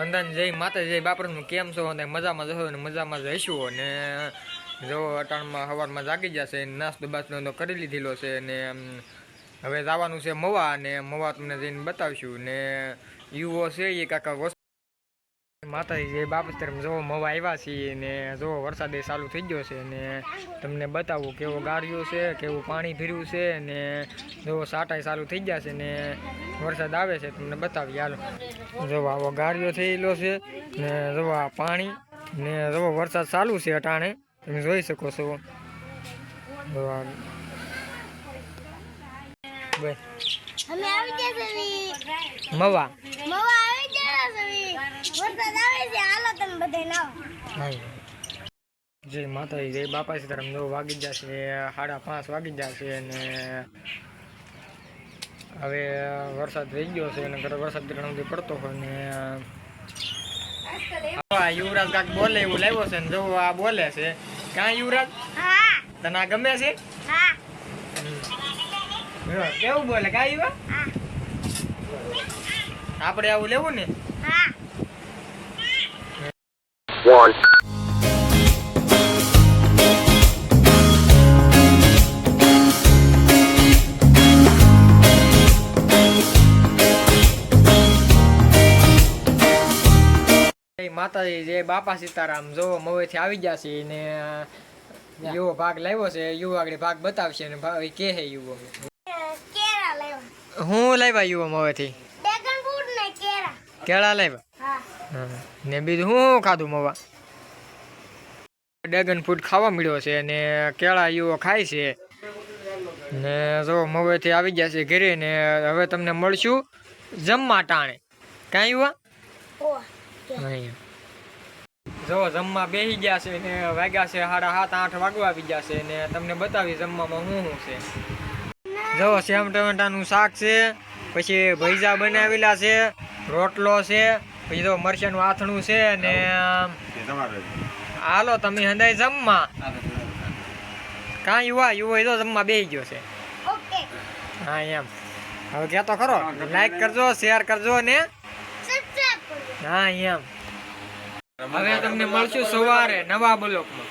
ખંદાન જય માતા જય બાપરનું કેમ છો અને મજામાં જશો ને મજામાં જઈશું અને જો અટાણમાં સવારમાં જાગી જશે નાસ્તો બાસ્તો તો કરી લીધેલો છે ને હવે જવાનું છે મવા અને મવા તમને જઈને બતાવશું ને યુવો છે એ કાકા માતાજી જય બાપસ્તર જો મવા આવ્યા છીએ ને જો વરસાદ ચાલુ થઈ ગયો છે ને તમને બતાવું કેવો ગાર્યો છે કેવું પાણી ભર્યું છે ને જો સાટાઈ ચાલુ થઈ ગયા છે ને વરસાદ આવે છે તમને બતાવી હાલો જો આવો ગાર્યો થયેલો છે ને જો આ પાણી ને જો વરસાદ ચાલુ છે અટાણે તમે જોઈ શકો છો મવા જય માતાજી જય બાપા સીતારામ જો વાગી જશે 5:30 વાગી જશે અને હવે વરસાદ થઈ ગયો છે અને વરસાદ ઘણો પડતો હોય ને યુવરાજ કાક બોલે એવું લાવ્યો છે ને જો આ બોલે છે ક્યાં યુવરાજ તને આ ગમે છે કેવું બોલે કા યુવા આપણે આવું લેવું ને માતાજી જય બાપા સીતારામ જો મવેથી આવી જશે ને યુવો ભાગ લાવ્યો છે યુવો આગળ ભાગ બતાવશે ને કે હે યુવો હું લાવ્યા યુવો મવેથી કેળા લાવ્યા ને બીજું હું ખાધું મવા ડ્રેગન ફ્રૂટ ખાવા મળ્યો છે ને કેળા યુવો ખાય છે ને જો મવેથી આવી જશે ઘરે ને હવે તમને મળશું જમવા ટાણે કાંઈ યુવા જો જમવા બેસી ગયા છે ને વાગ્યા છે 7:30-8 વાગવા આવી જશે ને તમને બતાવી જમવામાં શું છે જો સેમ ટમેટાનું શાક છે પછી ભજીયા બનાવેલા છે રોટલો છે પછી જો મરચાંનું આથણું છે ને હાલો તમે હંદાય જમવા કાં યુવો તો જમવા બેસી ગયો છે હા એમ હવે કહેતો ખરો લાઈક કરજો શેર કરજો ને હા એમ હવે તમને મળશું સવારે નવા બ્લોકમાં.